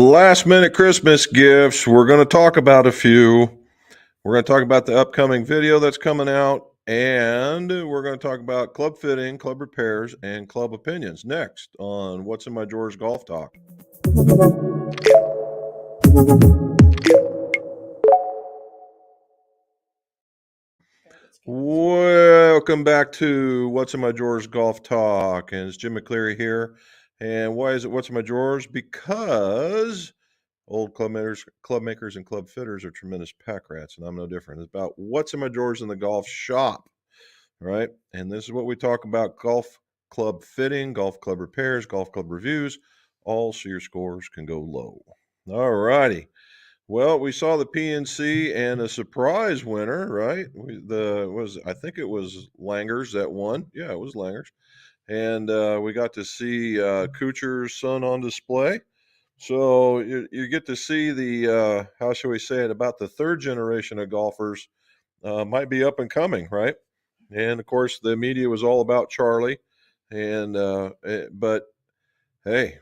last minute Christmas gifts. We're going to talk about a few. We're going to talk about the upcoming video that's coming out, and we're going to talk about club fitting, club repairs, and club opinions next on What's in My Drawers Golf Talk. Welcome back to What's in My Drawers Golf Talk, and it's Jim McCleary here. And why is it What's in My Drawers? Because old club makers, and club fitters are tremendous pack rats, and I'm no different. It's about what's in my drawers in the golf shop, right? And this is what we talk about: golf club fitting, golf club repairs, golf club reviews, all so your scores can go low. All righty. Well, we saw the PNC and a surprise winner, right? I think it was Langers that won. Yeah, it was Langers. And we got to see Kuchar's son on display. So you get to see the, how shall we say it, about the third generation of golfers might be up and coming, right? And of course, the media was all about Charlie. But hey,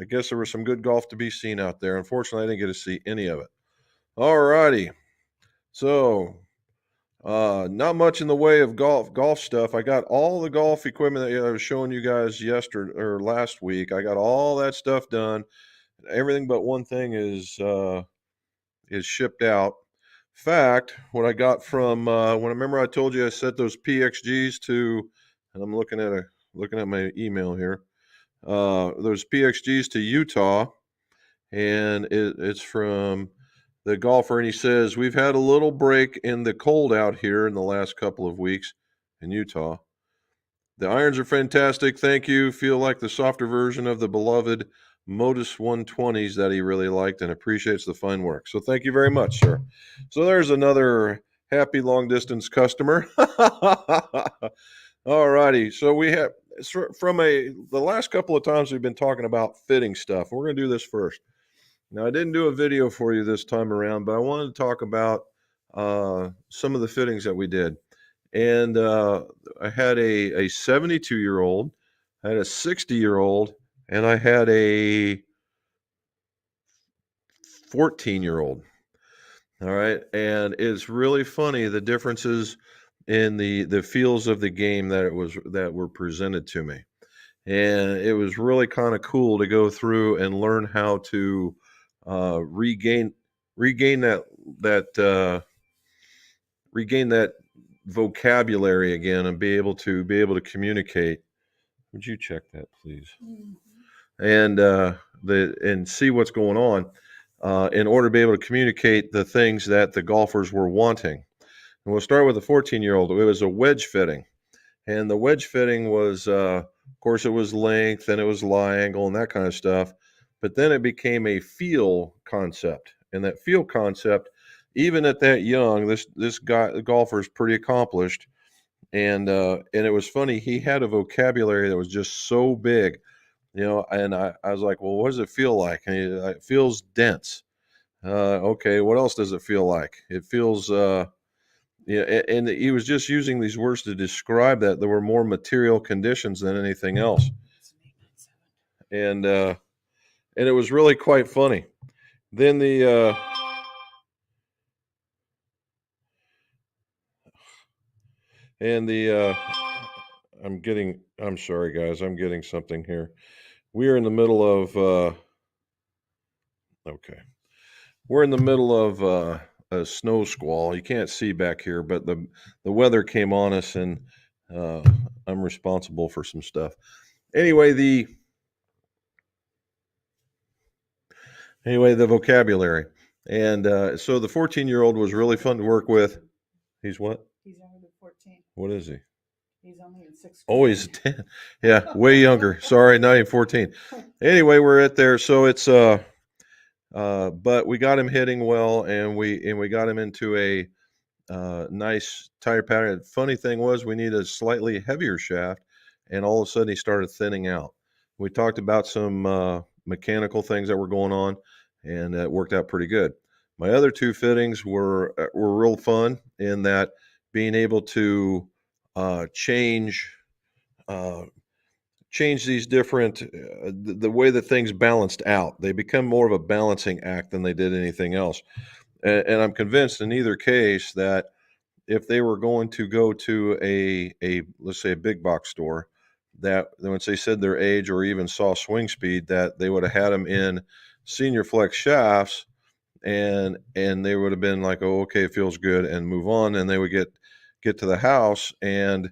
I guess there was some good golf to be seen out there. Unfortunately, I didn't get to see any of it. All righty. So not much in the way of golf stuff. I got all the golf equipment that I was showing you guys yesterday or last week. I got all that stuff done. Everything but one thing is shipped out. In fact, what I got from when I remember I told you I set those PXGs to, and I'm looking at my email here. Those PXGs to Utah, and it's from the golfer, and he says we've had a little break in the cold out here in the last couple of weeks in Utah. The irons are fantastic. Thank you. Feel like the softer version of the beloved Modus 120s that he really liked and appreciates the fine work. So thank you very much, sir. So there's another happy long distance customer. All righty. So we have the last couple of times we've been talking about fitting stuff. We're going to do this first. Now, I didn't do a video for you this time around, but I wanted to talk about some of the fittings that we did. And I had a 72-year-old, I had a 60-year-old, and I had a 14-year-old. All right. And it's really funny the differences in the feels of the game that were presented to me. And it was really kind of cool to go through and learn how to regain that vocabulary again and be able to communicate. Would you check that, please? Mm-hmm. And see what's going on in order to be able to communicate the things that the golfers were wanting. And we'll start with the 14-year-old. It was a wedge fitting, and the wedge fitting was, of course, it was length and it was lie angle and that kind of stuff. But then it became a feel concept, and that feel concept, even at that young, this golfer is pretty accomplished, and it was funny. He had a vocabulary that was just so big, And I was like, well, what does it feel like? And it feels dense. Okay, what else does it feel like? It feels, and he was just using these words to describe that there were more material conditions than anything else, and it was really quite funny. Then I'm sorry guys, I'm getting something here. We are in the middle of okay. We're in the middle of a snow squall. You can't see back here, but the weather came on us, and I'm responsible for some stuff. Anyway, the vocabulary. And so the 14-year-old was really fun to work with. He's what? He's younger than 14. What is he? He's only in 6th grade. Oh, he's 10. Yeah, way younger. Sorry, not even 14. Anyway, we're at there. So it's but we got him hitting well, and we got him into a nice tire pattern. Funny thing was, we need a slightly heavier shaft, and all of a sudden he started thinning out. We talked about some mechanical things that were going on, and it worked out pretty good. My other two fittings were real fun in that being able to change change these different the way that things balanced out. They become more of a balancing act than they did anything else. And I'm convinced in either case that if they were going to go to a let's say a big box store, that once they said their age or even saw swing speed, that they would have had them in senior flex shafts, and they would have been like, oh, okay, it feels good, and move on, and they would get to the house and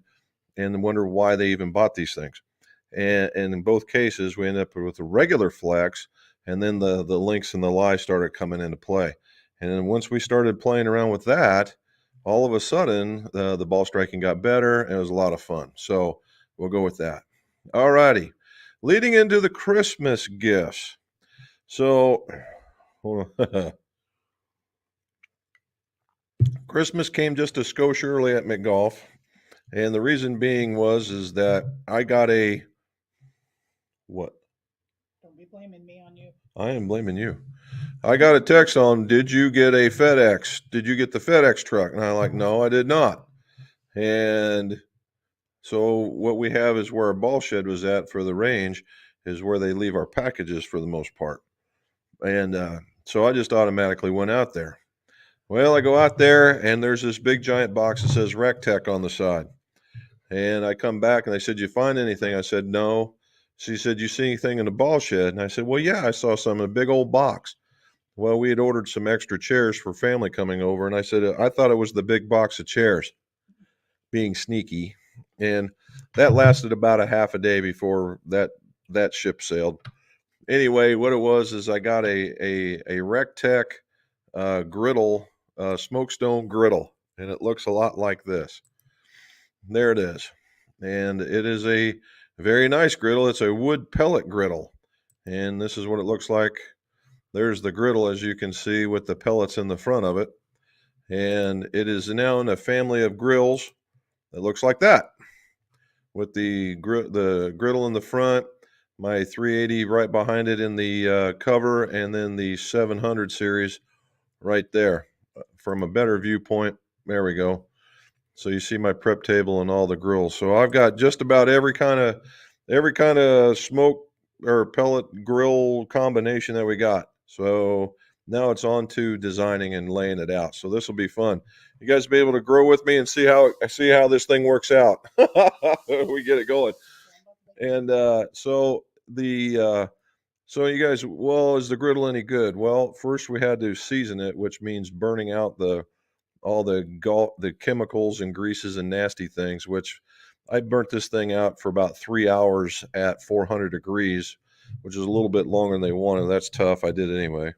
wonder why they even bought these things. And in both cases, we end up with a regular flex, and then the links and the lies started coming into play. And then once we started playing around with that, all of a sudden, the ball striking got better, and it was a lot of fun. So we'll go with that. All righty. Leading into the Christmas gifts. So, hold on. Christmas came just a skosh early at McGolf. And the reason being is that I got a what? Don't be blaming me on you. I am blaming you. I got a text on, did you get a FedEx? Did you get the FedEx truck? And I'm like, no, I did not. And so what we have is where our ball shed was at for the range is where they leave our packages for the most part. And so I just automatically went out there. Well, I go out there and there's this big giant box that says Rec Tech on the side. And I come back and they said, you find anything? I said, no. She said, you see anything in the ball shed? And I said, well, yeah, I saw some in a big old box. Well, we had ordered some extra chairs for family coming over. And I said, I thought it was the big box of chairs, being sneaky. And that lasted about a half a day before that ship sailed. Anyway, what it was is I got a Rec Tech griddle, smokestone griddle. And it looks a lot like this. There it is. And it is a very nice griddle. It's a wood pellet griddle. And this is what it looks like. There's the griddle, as you can see, with the pellets in the front of it. And it is now in a family of grills that looks like that. With the griddle in the front, my 380 right behind it in the cover, and then the 700 series right there. From a better viewpoint, there we go. So you see my prep table and all the grills. So I've got just about every kind of smoke or pellet grill combination that we got. So now it's on to designing and laying it out. So this will be fun. You guys be able to grow with me and see how this thing works out. We get it going. And so you guys, well, is the griddle any good? Well, first we had to season it, which means burning out all the chemicals and greases and nasty things, which I burnt this thing out for about 3 hours at 400 degrees, which is a little bit longer than they wanted. That's tough. I did it anyway.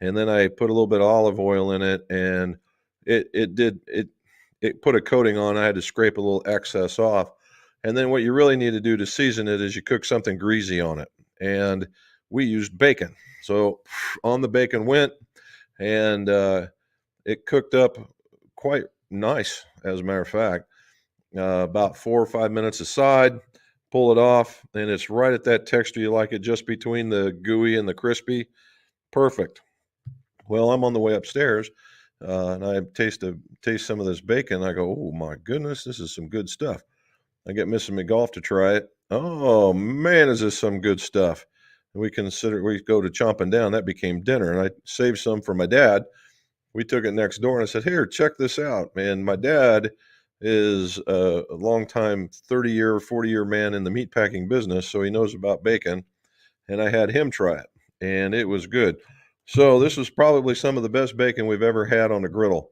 And then I put a little bit of olive oil in it, and it put a coating on. I had to scrape a little excess off. And then what you really need to do to season it is you cook something greasy on it. And we used bacon. So on the bacon went, and it cooked up quite nice, as a matter of fact. About 4 or 5 minutes aside, pull it off, and it's right at that texture you like it, just between the gooey and the crispy. Perfect. Well, I'm on the way upstairs, and I taste some of this bacon. I go, oh my goodness, this is some good stuff. I get Mrs. McGolf to try it. Oh man, is this some good stuff? And we go to chomping down. That became dinner, and I saved some for my dad. We took it next door, and I said, here, check this out, man. My dad is a long-time 30-year, 40-year man in the meatpacking business, so he knows about bacon, and I had him try it, and it was good. So this was probably some of the best bacon we've ever had on a griddle.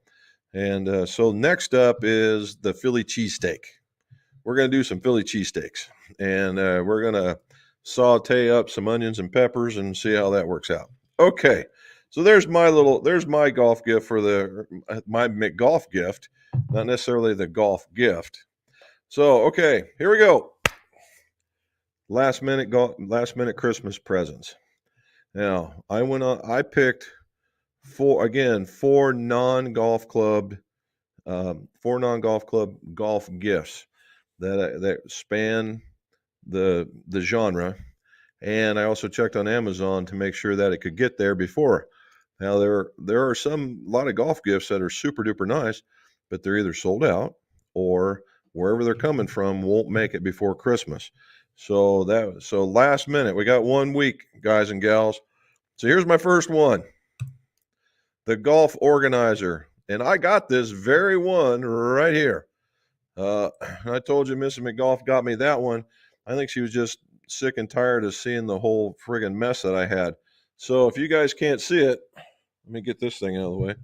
And so next up is the Philly cheesesteak. We're going to do some Philly cheesesteaks, and we're going to saute up some onions and peppers and see how that works out. Okay. So there's my golf gift for my McGolf gift, not necessarily the golf gift. So, okay, here we go. Last minute Christmas presents. Now, I picked four non-golf club golf gifts that span the genre. And I also checked on Amazon to make sure that it could get there before. Now, there are a lot of golf gifts that are super duper nice, but they're either sold out or wherever they're coming from won't make it before Christmas. So last minute, we got 1 week, guys and gals. So here's my first one, the golf organizer. And I got this very one right here. I told you Mrs. McGolf got me that one. I think she was just sick and tired of seeing the whole friggin' mess that I had. So if you guys can't see it, let me get this thing out of the way.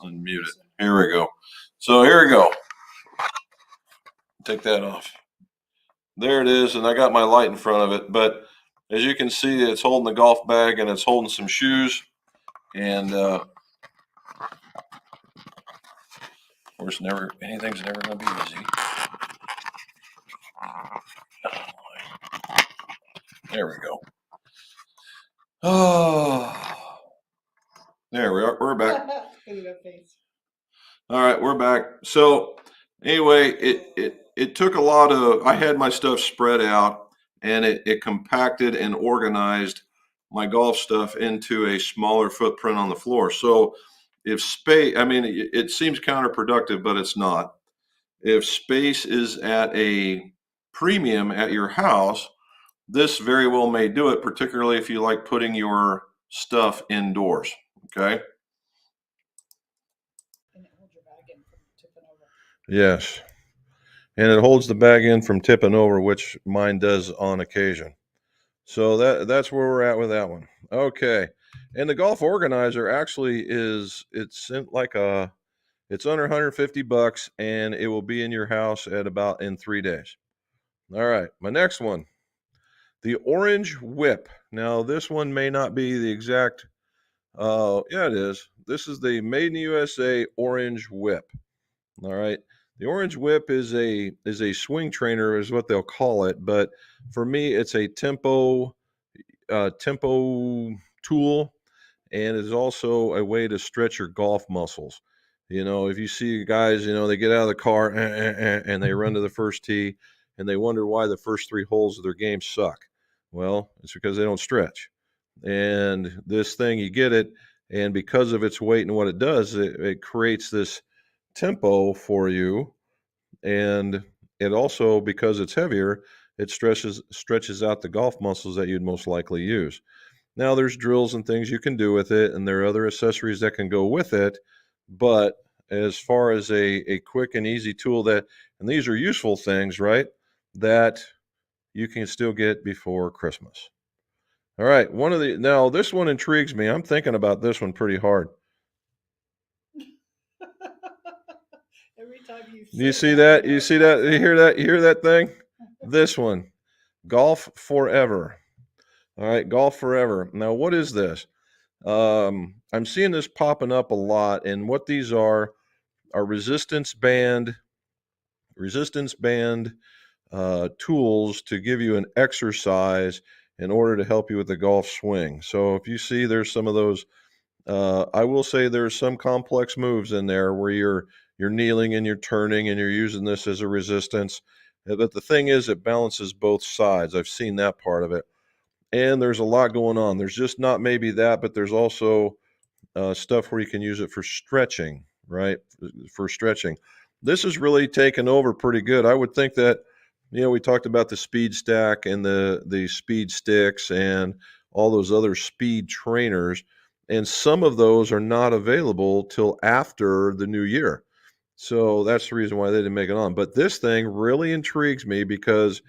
Unmute it. Here we go. So here we go. Take that off. There it is, and I got my light in front of it. But as you can see, it's holding the golf bag and it's holding some shoes. And of course, anything's never going to be easy. There we go. Oh, there we are. We're back. All right, we're back. So anyway, it took a lot of, I had my stuff spread out, and it compacted and organized my golf stuff into a smaller footprint on the floor. So if space, I mean, it seems counterproductive, but it's not. If space is at a premium at your house, this very well may do it, particularly if you like putting your stuff indoors. Okay. And it holds your bag in from tipping over. Yes. And it holds the bag in from tipping over, which mine does on occasion. So that's where we're at with that one. Okay. And the golf organizer actually it's under 150 bucks, and it will be in your house in 3 days. All right. My next one, the orange whip. Now this one may not be the exact, yeah, it is. This is the Made in the USA orange whip. All right. The orange whip is a swing trainer, is what they'll call it, but for me, it's a tempo tool, and it's also a way to stretch your golf muscles. You know, if you see guys, they get out of the car and they run to the first tee, and they wonder why the first 3 holes of their game suck. Well, it's because they don't stretch. And this thing, you get it, and because of its weight and what it does, it creates this tempo for you. And it also, because it's heavier, it stretches out the golf muscles that you'd most likely use. Now there's drills and things you can do with it, and there are other accessories that can go with it. But as far as a quick and easy tool and these are useful things, right, that you can still get before Christmas. All right, now this one intrigues me. I'm thinking about this one pretty hard. Every time You see that? You see that? You hear that? You hear that thing? This one, Golf Forever. All right, Golf Forever. Now, what is this? I'm seeing this popping up a lot, and what these are resistance band tools to give you an exercise in order to help you with the golf swing. So if you see, there's some of those. I will say there's some complex moves in there where you're kneeling and you're turning and you're using this as a resistance. But the thing is, it balances both sides. I've seen that part of it. And there's a lot going on. There's just not maybe that, but there's also stuff where you can use it for stretching, right? For stretching. This is really taken over pretty good. I would think that, we talked about the speed stack and the speed sticks and all those other speed trainers, and some of those are not available till after the new year. So that's the reason why they didn't make it on. But this thing really intrigues me because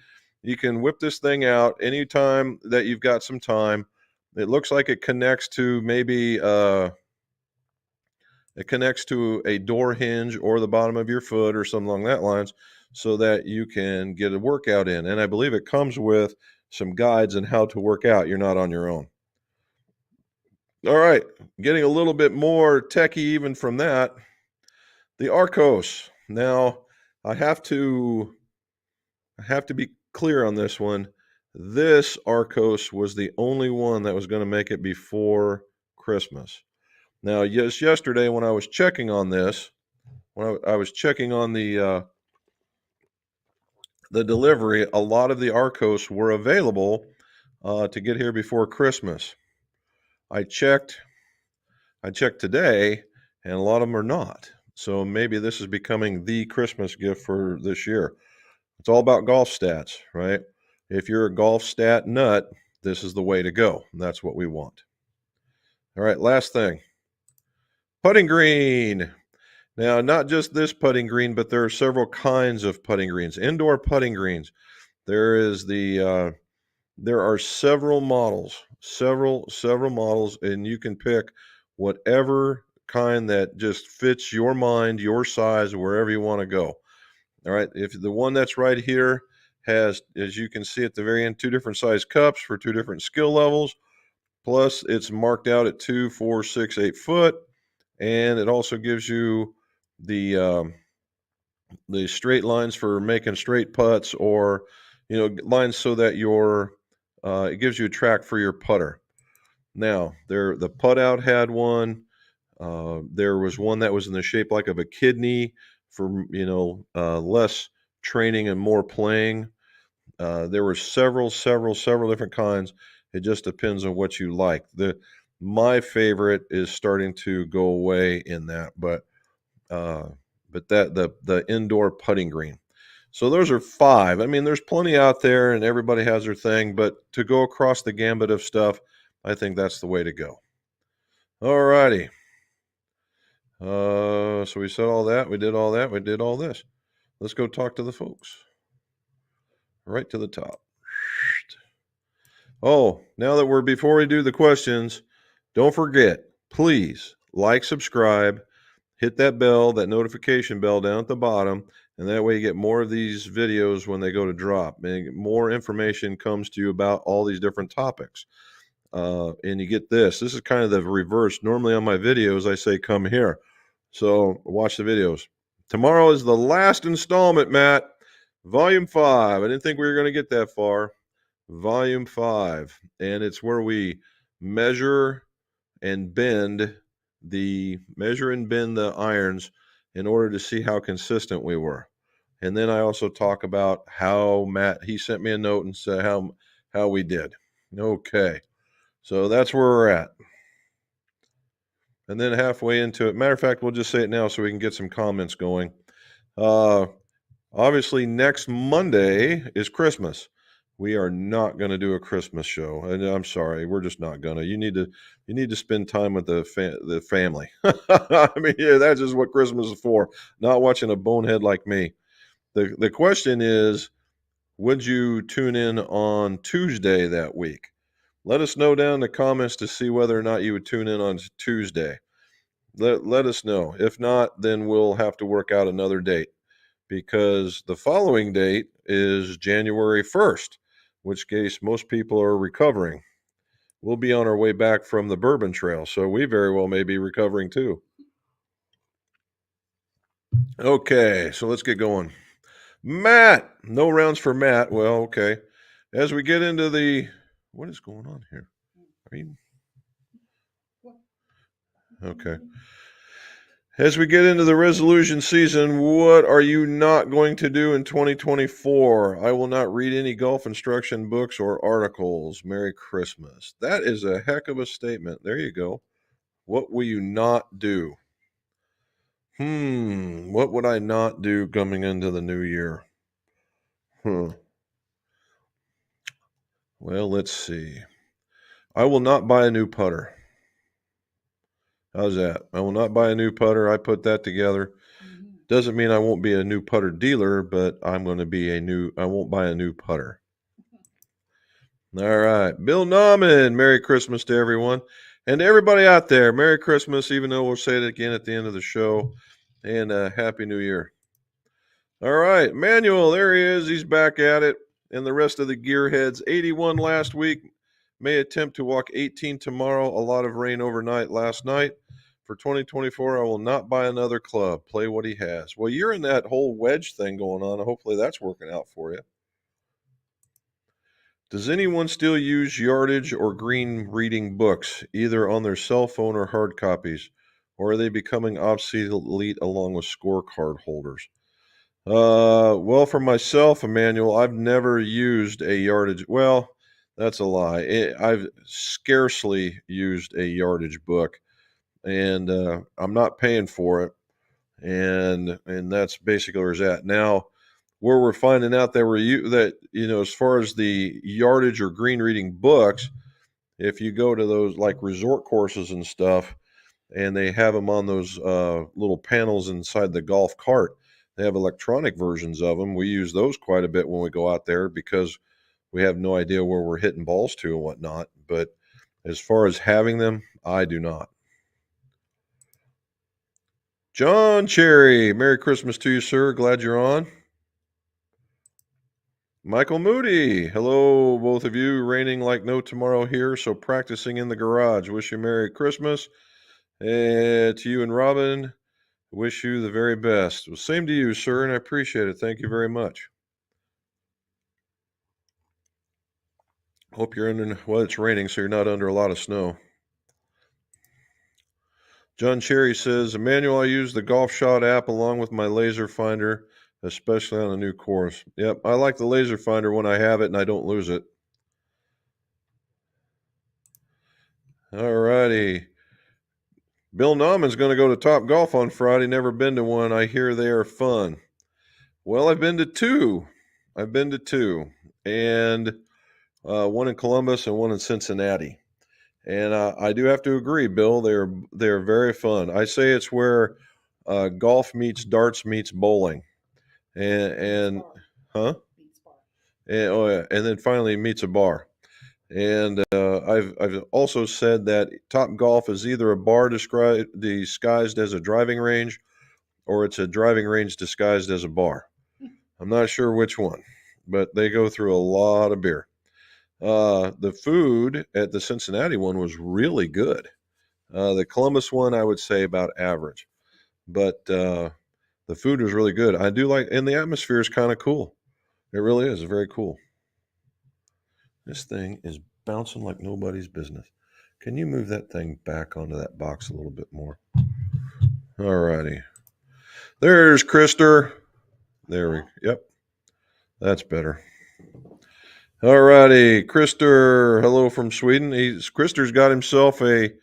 you can whip this thing out anytime that you've got some time. It looks like it connects to maybe a door hinge or the bottom of your foot or something along that lines, so that you can get a workout in. And I believe it comes with some guides on how to work out. You're not on your own. All right, getting a little bit more techie even from that, the Arcos. Now, I have to be clear on this one. This Arcos was the only one that was going to make it before Christmas. Now, just yesterday when I was checking on this, when I was checking on the delivery, a lot of the Arcos were available to get here before Christmas. I checked today, and a lot of them are not. So maybe this is becoming the Christmas gift for this year. It's all about golf stats, right? If you're a golf stat nut, this is the way to go. That's what we want. All right, last thing. Putting green. Now, not just this putting green, but there are several kinds of putting greens. Indoor putting greens. There are several models, several models, and you can pick whatever kind that just fits your mind, your size, wherever you want to go. All right. If the one that's right here has, as you can see at the very end, 2 different size cups for 2 different skill levels. Plus, it's marked out at 2, 4, 6, 8 foot, and it also gives you the straight lines for making straight putts, or lines so that it gives you a track for your putter. Now, the putt out had one. There was one that was in the shape like of a kidney for less training and more playing. There were several different kinds. It just depends on what you like. My favorite is starting to go away in that, but the indoor putting green. So those are 5. I mean, there's plenty out there, and everybody has their thing. But to go across the gambit of stuff, I think that's the way to go. All righty. So we said all that. We did all that. We did all this. Let's go talk to the folks. Right to the top. Oh, now that before we do the questions, don't forget, please like, subscribe, hit that bell, that notification bell down at the bottom, and that way you get more of these videos when they go to drop. And more information comes to you about all these different topics. And you get this. This is kind of the reverse. Normally on my videos, I say, come here. So watch the videos. Tomorrow is the last installment, Matt. Volume 5. I didn't think we were going to get that far. Volume 5. And it's where we measure and bend the irons in order to see how consistent we were. And then I also talk about how he sent me a note and said how we did. Okay. So that's where we're at. And then halfway into it, matter of fact, we'll just say it now so we can get some comments going. Obviously, next Monday is Christmas. We are not going to do a Christmas show, and I'm sorry, we're just not going to. You need to spend time with the family. I mean, yeah, that's just what Christmas is for. Not watching a bonehead like me. The question is, would you tune in on Tuesday that week? Let us know down in the comments to see whether or not you would tune in on Tuesday. Let us know. If not, then we'll have to work out another date, because the following date is January 1st, which case most people are recovering. We'll be on our way back from the Bourbon Trail, so we very well may be recovering too. Okay, so let's get going. Matt, no rounds for Matt. Well, okay. As we get into what is going on here? Okay. As we get into the resolution season, what are you not going to do in 2024? I will not read any golf instruction books or articles. Merry Christmas. That is a heck of a statement. There you go. What will you not do? What would I not do coming into the new year? Well, let's see. I will not buy a new putter. How's that? I will not buy a new putter. I put that together. Doesn't mean I won't be a new putter dealer, but I'm going to be I won't buy a new putter. All right. Bill Nauman, Merry Christmas to everyone. And to everybody out there, Merry Christmas, even though we'll say it again at the end of the show. And Happy New Year. All right. Manuel, there he is. He's back at it. And the rest of the gearheads, 81 last week. May attempt to walk 18 tomorrow. A lot of rain overnight last night. For 2024, I will not buy another club. Play what he has. Well, you're in that whole wedge thing going on. Hopefully that's working out for you. Does anyone still use yardage or green reading books, either on their cell phone or hard copies? Or are they becoming obsolete along with scorecard holders? Well, for myself, Emmanuel, I've never used a yardage. Well, That's a lie. I've scarcely used a yardage book, and I'm not paying for it. And that's basically where it's at now. Where we're finding out that as far as the yardage or green reading books, if you go to those like resort courses and stuff, and they have them on those little panels inside the golf cart, they have electronic versions of them. We use those quite a bit when we go out there because we have no idea where we're hitting balls to and whatnot. But as far as having them, I do not. John Cherry, Merry Christmas to you, sir. Glad you're on. Michael Moody, hello, both of you. Raining like no tomorrow here, so practicing in the garage. Wish you Merry Christmas. To you and Robin, wish you the very best. Well, same to you, sir, and I appreciate it. Thank you very much. Hope you're it's raining, so you're not under a lot of snow. John Cherry says, Emmanuel, I use the Golf Shot app along with my laser finder, especially on a new course. Yep, I like the laser finder when I have it and I don't lose it. All righty. Bill Nauman's going to go to Top Golf on Friday. Never been to one. I hear they are fun. Well, I've been to two. And one in Columbus and one in Cincinnati. And I do have to agree, Bill. They're very fun. I say it's where golf meets darts meets bowling, and huh? And, oh yeah, and then finally meets a bar. And I've also said that Top Golf is either a bar disguised as a driving range, or it's a driving range disguised as a bar. I'm not sure which one, but they go through a lot of beer. The food at the Cincinnati one was really good. The Columbus one, I would say about average, but the food was really good. I do like, and the atmosphere is kind of cool. It really is very cool. This thing is bouncing like nobody's business. Can you move that thing back onto that box a little bit more? All righty. There's Krister. Yep. That's better. All righty. Krister, hello from Sweden. Krister's got himself a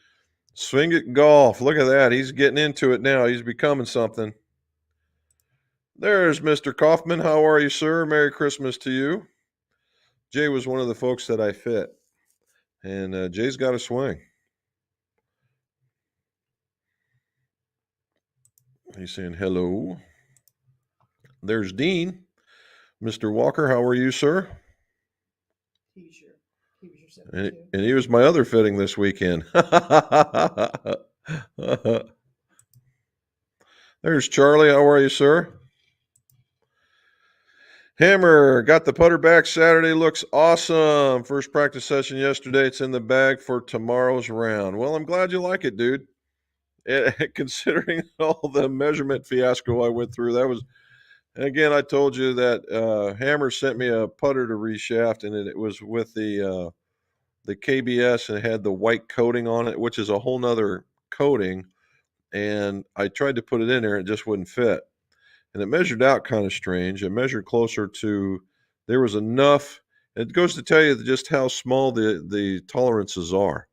swing at golf. Look at that. He's getting into it now. He's becoming something. There's Mr. Kaufman. How are you, sir? Merry Christmas to you. Jay was one of the folks that I fit. And Jay's got a swing. He's saying hello. There's Dean. Mr. Walker, how are you, sir? And he was my other fitting this weekend. There's Charlie. How are you, sir? Hammer, got the putter back Saturday. Looks awesome. First practice session yesterday. It's in the bag for tomorrow's round. Well, I'm glad you like it, dude. Considering all the measurement fiasco I went through, that was, again, I told you that Hammer sent me a putter to reshaft, and it was with the KBS, and it had the white coating on it, which is a whole nother coating. And I tried to put it in there, and it just wouldn't fit. And it measured out kind of strange. It measured closer to, there was enough. It goes to tell you just how small the tolerances are.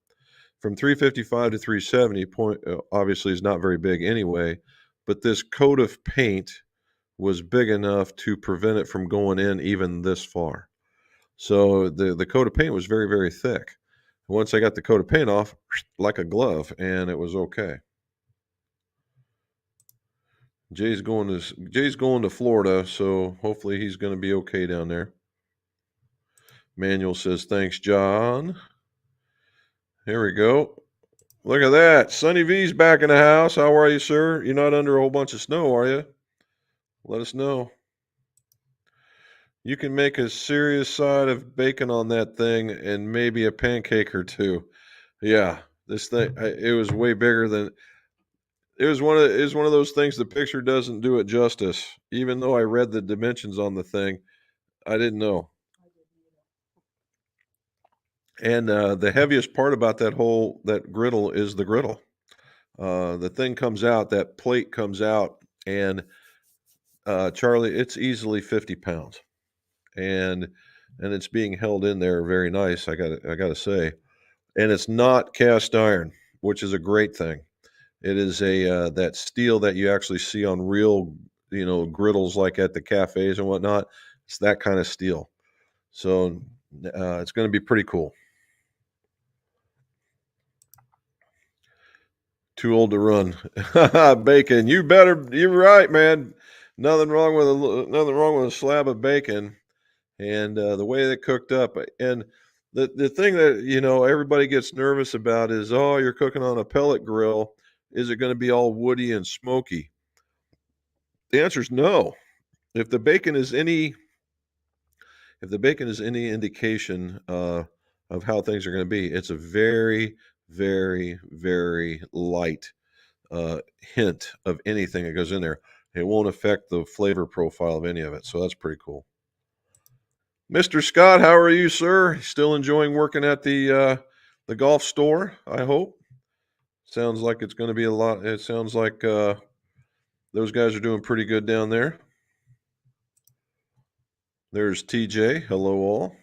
From 355 to 370, obviously is not very big anyway, but this coat of paint was big enough to prevent it from going in even this far. So the coat of paint was very, very thick. Once I got the coat of paint off, like a glove, and it was okay. Jay's going to Florida, so hopefully he's going to be okay down there. Manuel says, thanks, John. Here we go. Look at that. Sonny V's back in the house. How are you, sir? You're not under a whole bunch of snow, are you? Let us know. You can make a serious side of bacon on that thing and maybe a pancake or two. Yeah, this thing, it was way bigger than, it was one of those things, the picture doesn't do it justice. Even though I read the dimensions on the thing, I didn't know. And the heaviest part about that griddle is the griddle. The thing comes out, that plate comes out, and Charlie, it's easily 50 pounds. And and it's being held in there very nice. I gotta say, and it's not cast iron, which is a great thing. It is a that steel that you actually see on real, griddles like at the cafes and whatnot. It's that kind of steel. So it's going to be pretty cool. Too old to run. Bacon. You better. You're right, man. Nothing wrong with a slab of bacon and the way they cooked up. And the thing that everybody gets nervous about is, oh, you're cooking on a pellet grill. Is it going to be all woody and smoky? The answer is no. If the bacon is any indication of how things are going to be, it's a very, very, very light hint of anything that goes in there. It won't affect the flavor profile of any of it. So that's pretty cool. Mr. Scott, how are you, sir? Still enjoying working at the golf store, I hope. Sounds like it's going to be a lot. It sounds like those guys are doing pretty good down there. There's TJ. Hello, all.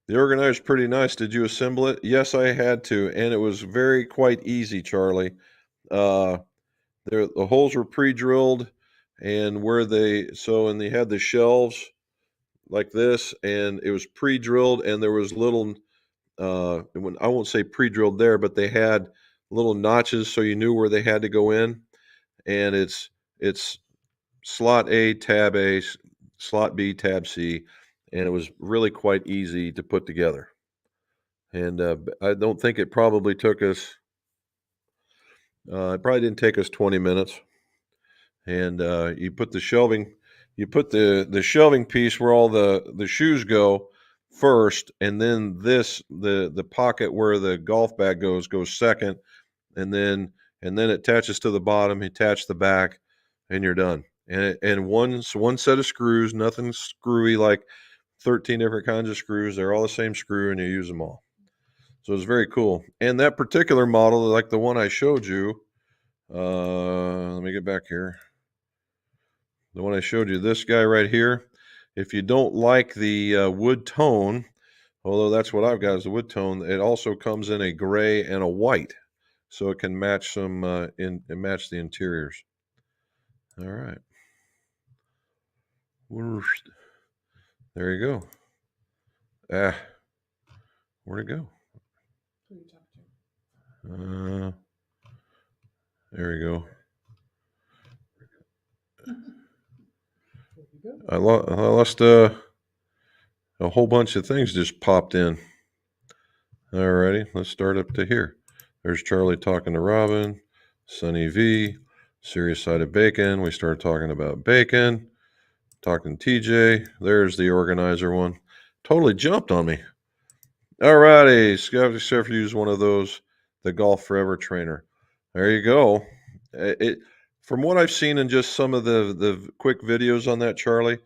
The organizer's pretty nice. Did you assemble it? Yes, I had to, and it was quite easy, Charlie. Uh, the holes were pre-drilled, and and they had the shelves like this, and it was pre-drilled, and there was little, I won't say pre-drilled there, but they had little notches so you knew where they had to go in, and it's slot A, slot B, tab C, and it was really quite easy to put together. And I don't think it probably took us. It probably didn't take us 20 minutes. And you put the shelving piece where all the shoes go first, and then the pocket where the golf bag goes second, and then it attaches to the bottom. You attach the back, and you're done. And one set of screws, nothing screwy like 13 different kinds of screws. They're all the same screw, and you use them all. So it's very cool. And that particular model, like the one I showed you, let me get back here. The one I showed you, this guy right here, if you don't like the wood tone, although that's what I've got is the wood tone, it also comes in a gray and a white. So it can match match the interiors. All right. There you go. Where'd it go? Who you talking to? There we go. There you go. I lost a whole bunch of things just popped in. Alrighty, let's start up to here. There's Charlie talking to Robin, Sunny V, Serious Side of Bacon. We started talking about bacon, talking TJ. There's the organizer one. Totally jumped on me. Alrighty, Scott use one of those, the Golf Forever trainer. There you go. From what I've seen in just some of the quick videos on that, Charlie,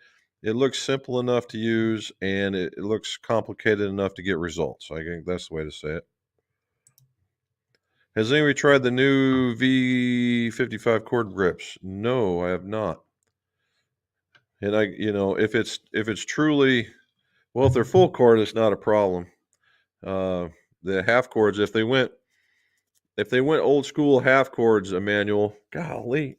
it looks simple enough to use, and it looks complicated enough to get results. I think that's the way to say it. Has anybody tried the new V55 cord grips? No, I have not. And if it's truly, well, if they're full cord, it's not a problem. The half cords, if they went old school half cords, Emmanuel, golly,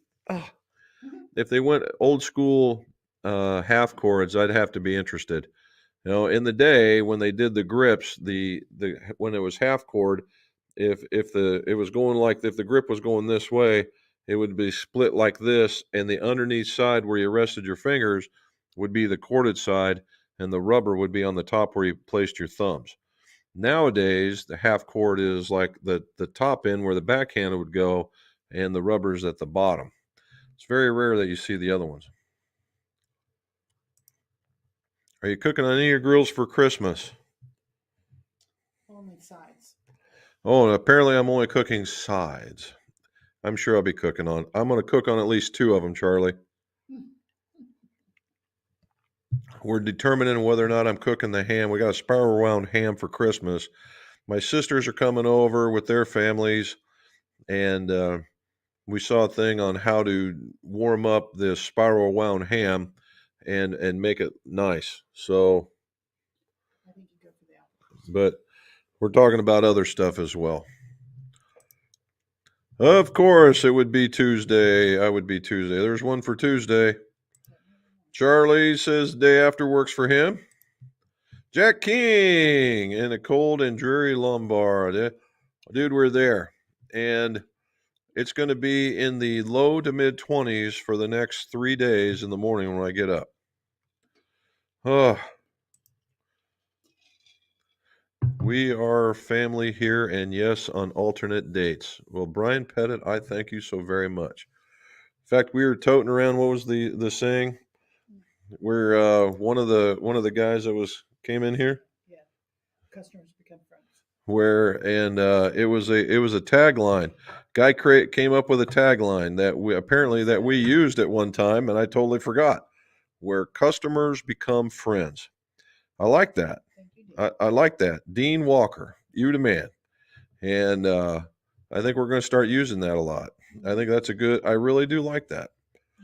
if they went old school half cords, I'd have to be interested. In the day when they did the grips, when it was half cord, if the grip was going this way, it would be split like this, and the underneath side where you rested your fingers would be the corded side, and the rubber would be on the top where you placed your thumbs. Nowadays, the half cord is like the top end where the backhand would go, and the rubber's at the bottom. It's very rare that you see the other ones. Are you cooking on any of your grills for Christmas? Only sides. Oh, and apparently I'm only cooking sides. I'm sure I'll be cooking on. I'm going to cook on at least 2 of them, Charlie. We're determining whether or not I'm cooking the ham. We got a spiral wound ham for Christmas. My sisters are coming over with their families, and we saw a thing on how to warm up this spiral wound ham, and make it nice. So, I think you go for the apple. but we're talking about other stuff as well. Of course, it would be Tuesday. I would be Tuesday. There's one for Tuesday. Charlie says day after works for him. Jack King in a cold and dreary Lombard. Dude, we're there. And it's going to be in the low to mid 20s for the next 3 days in the morning when I get up. Oh, we are family here, and yes, on alternate dates. Well, Brian Pettit, I thank you so very much. In fact, we were toting around. What was the saying? Where one of the guys that came in here. Yeah, customers become friends. It was a tagline. Guy came up with a tagline that we used at one time, and I totally forgot. Where customers become friends. I like that. I like that. Dean Walker, you the man. And I think we're going to start using that a lot. I think that's I really do like that.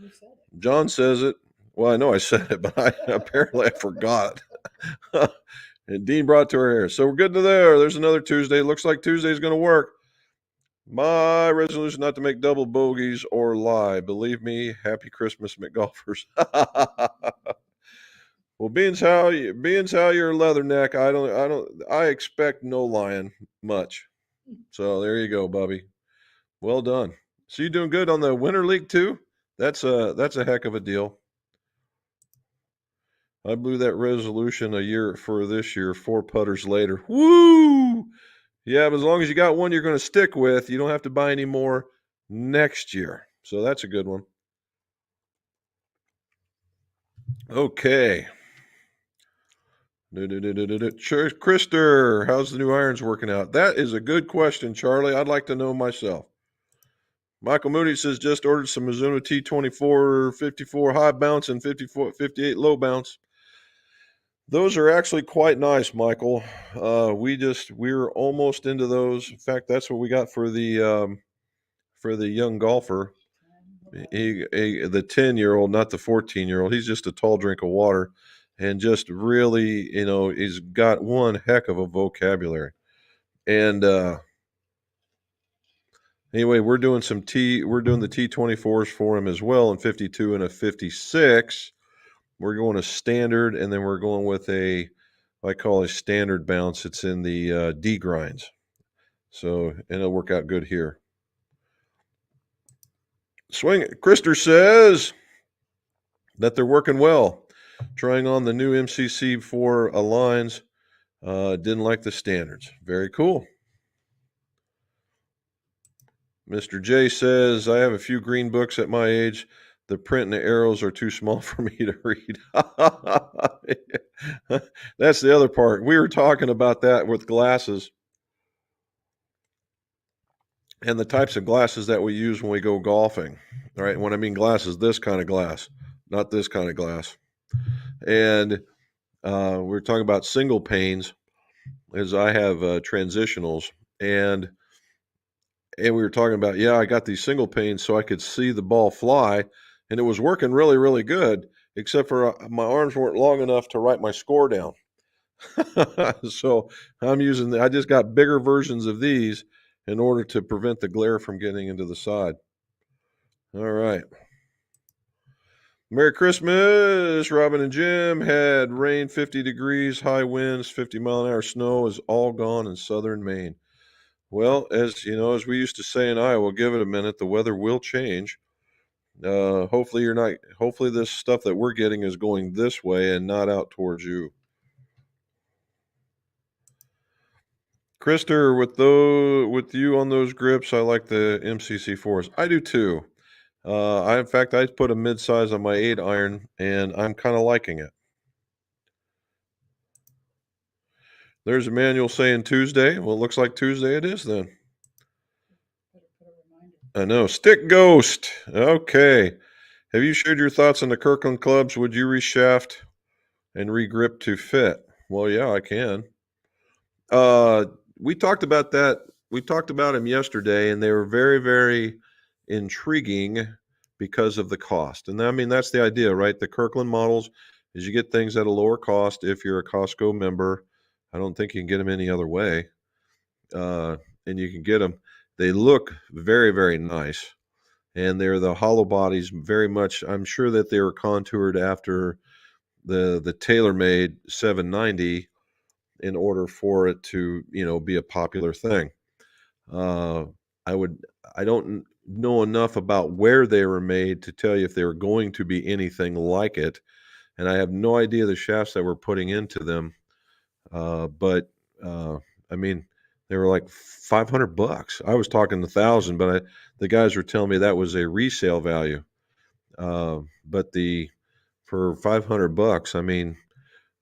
You said it. John says it. Well, I know I said it, but apparently I forgot. And Dean brought it to our ears. So we're good to there. There's another Tuesday. Looks like Tuesday's going to work. My resolution not to make double bogeys or lie. Believe me, happy Christmas, McGolfers. Well, being how you're a leatherneck, I expect no lying much. So there you go, Bubby. Well done. So you doing good on the Winter League too? That's a heck of a deal. I blew that resolution a year for this year, 4 putters later. Woo! Yeah, but as long as you got one you're going to stick with, you don't have to buy any more next year. So that's a good one. Okay. Krister, how's the new irons working out? That is a good question, Charlie. I'd like to know myself. Michael Moody says just ordered some Mizuno T24 54 high bounce and 58 low bounce. Those are actually quite nice, Michael. We're almost into those. In fact, that's what we got for the young golfer. The 10-year-old, not the 14-year-old. He's just a tall drink of water, and just really, he's got one heck of a vocabulary. And anyway, we're doing the T24s for him as well, in 52 and a 56. We're going a standard, and then we're going with I call a standard bounce. It's in the D grinds. So, and it'll work out good here. Krister says that they're working well. Trying on the new MCC4 lines. Didn't like the standards. Very cool. Mr. J says, I have a few green books at my age. The print and the arrows are too small for me to read. That's the other part. We were talking about that with glasses and the types of glasses that we use when we go golfing. All right. When I mean glasses, this kind of glass, not this kind of glass. And we're talking about single panes, as I have transitionals. And we were talking about, I got these single panes so I could see the ball fly, and it was working really, really good, except for my arms weren't long enough to write my score down. So I just got bigger versions of these in order to prevent the glare from getting into the side. All right. Merry Christmas, Robin and Jim. Had rain, 50 degrees, high winds, 50-mile-an-hour snow is all gone in southern Maine. Well, as you know, as we used to say in Iowa, give it a minute. The weather will change. Hopefully this stuff that we're getting is going this way and not out towards you. Krister, with you on those grips, I like the MCC4s. I do too. I put a mid-size on my 8-iron, and I'm kind of liking it. There's a manual saying Tuesday. Well, it looks like Tuesday it is then. I know. Stick Ghost. Okay. Have you shared your thoughts on the Kirkland clubs? Would you reshaft and regrip to fit? Well, yeah, I can. We talked about that. We talked about them yesterday, and they were very, very intriguing because of the cost. And I mean, that's the idea, right? The Kirkland models is you get things at a lower cost if you're a Costco member. I don't think you can get them any other way. And you can get them. They look very, very nice. And they're the hollow bodies very much. I'm sure that they were contoured after the TaylorMade 790 in order for it to, be a popular thing. Uh, I would I don't know enough about where they were made to tell you if they were going to be anything like it, and I have no idea the shafts that we're putting into them. But I mean, they were like $500. I was talking 1,000, but the guys were telling me that was a resale value. But the for $500, I mean,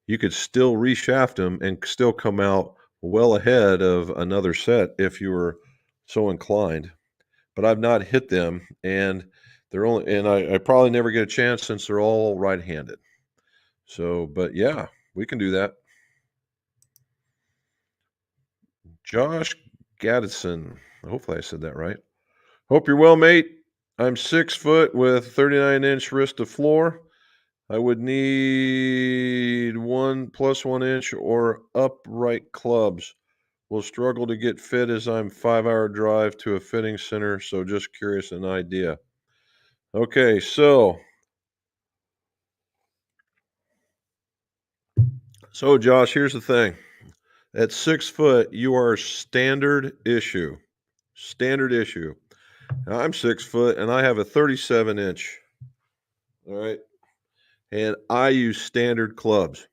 you could still reshaft them and still come out well ahead of another set if you were so inclined. But I've not hit them, and I probably never get a chance since they're all right-handed. So, but yeah, we can do that. Josh Gaddison. Hopefully I said that right. Hope you're well, mate. I'm 6 foot with 39-inch wrist to floor. I would need 1 + 1 inch or upright clubs. Will struggle to get fit as I'm 5-hour drive to a fitting center, so just curious an idea. Okay, so Josh, here's the thing. At 6 foot, you are standard issue. Standard issue. Now, I'm 6 foot and I have a 37-inch. All right. And I use standard clubs.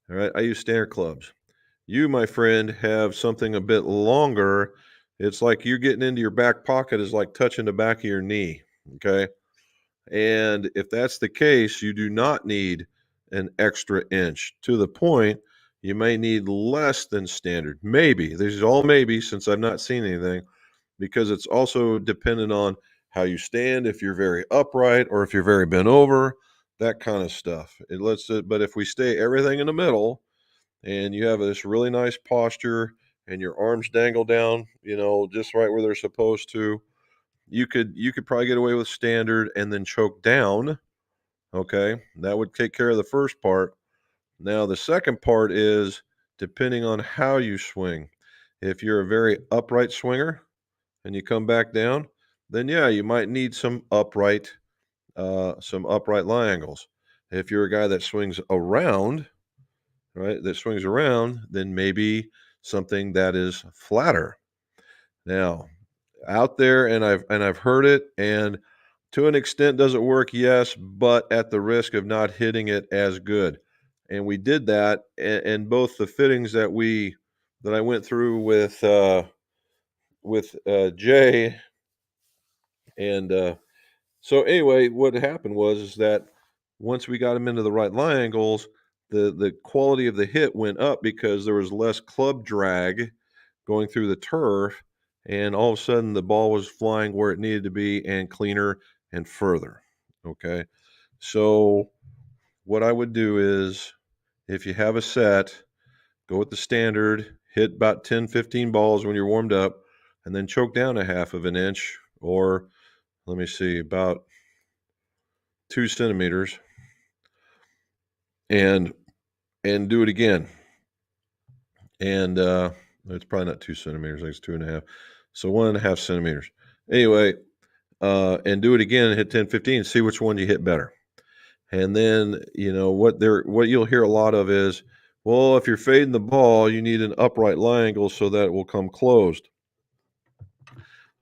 All right. I use standard clubs. You, my friend, have something a bit longer. It's like you're getting into your back pocket is like touching the back of your knee. Okay. And if that's the case, you do not need an extra inch. To the point, you may need less than standard. Maybe. This is all maybe since I've not seen anything, because it's also dependent on how you stand, if you're very upright or if you're very bent over, that kind of stuff. But if we stay everything in the middle and you have this really nice posture and your arms dangle down, just right where they're supposed to, you could probably get away with standard and then choke down. Okay, that would take care of the first part. Now the second part is depending on how you swing. If you're a very upright swinger and you come back down, then yeah, you might need some upright lie angles. If you're a guy that swings around, right, then maybe something that is flatter. Now, out there, and I've heard it, and to an extent, does it work? Yes, but at the risk of not hitting it as good. And we did that, and both the fittings that I went through with Jay, and so anyway, what happened was is that once we got him into the right lie angles, the quality of the hit went up because there was less club drag going through the turf, and all of a sudden the ball was flying where it needed to be and cleaner and further. Okay. So what I would do is if you have a set, go with the standard, hit about 10, 15 balls when you're warmed up, and then choke down a half of an inch, or let me see, about 2 centimeters, and do it again. And it's probably not 2 centimeters, I think it's 2.5. So 1.5 centimeters. Anyway, and do it again and hit 10, 15, see which one you hit better. And then, what you'll hear a lot of is, well, if you're fading the ball, you need an upright lie angle so that it will come closed.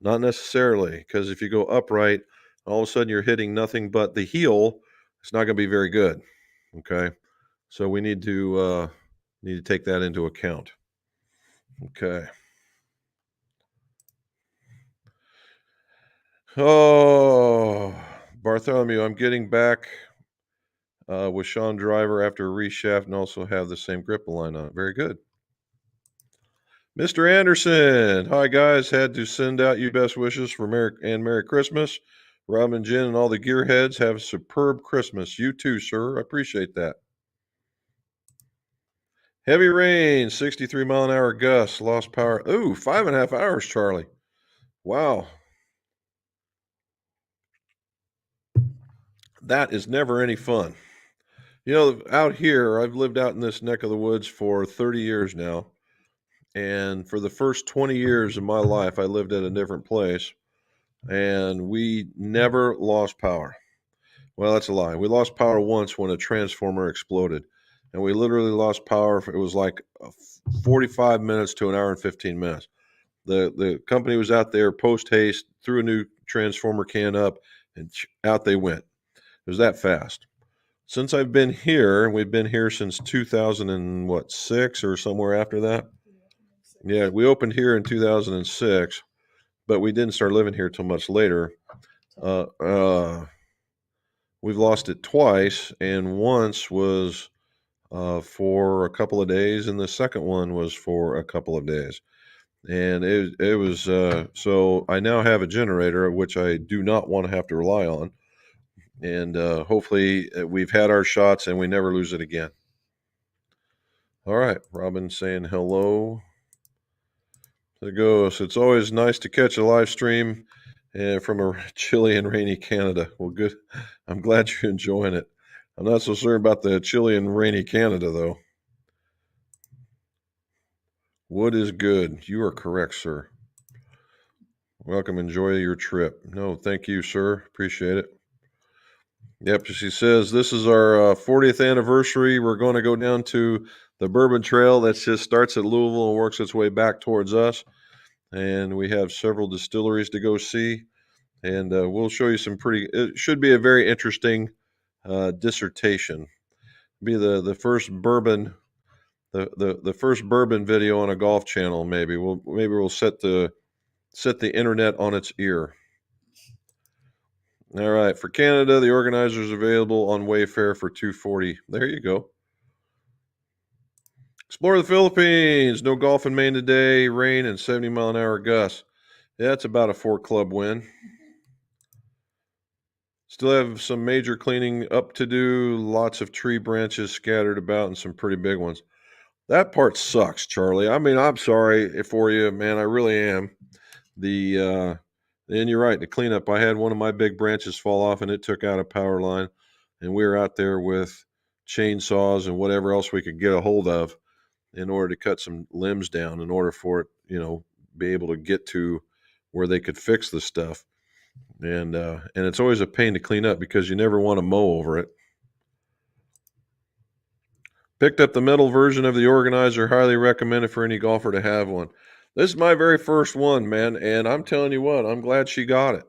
Not necessarily, because if you go upright, all of a sudden you're hitting nothing but the heel. It's not going to be very good. Okay. So we need to take that into account. Okay. Oh, Bartholomew, I'm getting back with Sean Driver after a reshaft and also have the same grip line on it. Very good. Mr. Anderson, hi guys. Had to send out you best wishes for Merry Christmas. Rob and Jen and all the gearheads have a superb Christmas. You too, sir. I appreciate that. Heavy rain, 63-mile-an-hour gusts, lost power. Ooh, 5.5 hours, Charlie. Wow. that is never any fun. You know, out here, I've lived out in this neck of the woods for 30 years now. And for the first 20 years of my life, I lived at a different place and we never lost power. Well, that's a lie. We lost power once when a transformer exploded. And we literally lost power. It was like 45 minutes to an hour and 15 minutes. The company was out there post haste, threw a new transformer can up, and out they went. It was that fast. Since I've been here, we've been here since 2006 or somewhere after that. Yeah, we opened here in 2006, but we didn't start living here till much later. We've lost it twice, and once was for a couple of days, and the second one was for a couple of days. And it was so I now have a generator, which I do not want to have to rely on. And hopefully we've had our shots and we never lose it again. All right, Robin saying hello. There goes. It's always nice to catch a live stream from a chilly and rainy Canada. Well, good. I'm glad you're enjoying it. I'm not so certain about the chilly and rainy Canada, though. Wood is good. You are correct, sir. Welcome. Enjoy your trip. No, thank you, sir. Appreciate it. Yep, she says this is our 40th anniversary. We're going to go down to the Bourbon Trail that just starts at Louisville and works its way back towards us. And we have several distilleries to go see. And we'll show you some it should be a very interesting dissertation. Be the first bourbon, the first bourbon video on a golf channel. Maybe we'll set the internet on its ear. All right, for Canada, the organizer's available on Wayfair for $240. There you go. Explore the Philippines. No golf in Maine today. Rain and 70-mile-an-hour gusts. Yeah, that's about a 4-club win. Still have some major cleaning up to do. Lots of tree branches scattered about and some pretty big ones. That part sucks, Charlie. I mean, I'm sorry for you, man. I really am. And you're right, the cleanup. I had one of my big branches fall off and it took out a power line. And we were out there with chainsaws and whatever else we could get a hold of in order to cut some limbs down in order for it, be able to get to where they could fix the stuff. And it's always a pain to clean up because you never want to mow over it. Picked up the metal version of the organizer. Highly recommended for any golfer to have one. This is my very first one, man, and I'm telling you what, I'm glad she got it.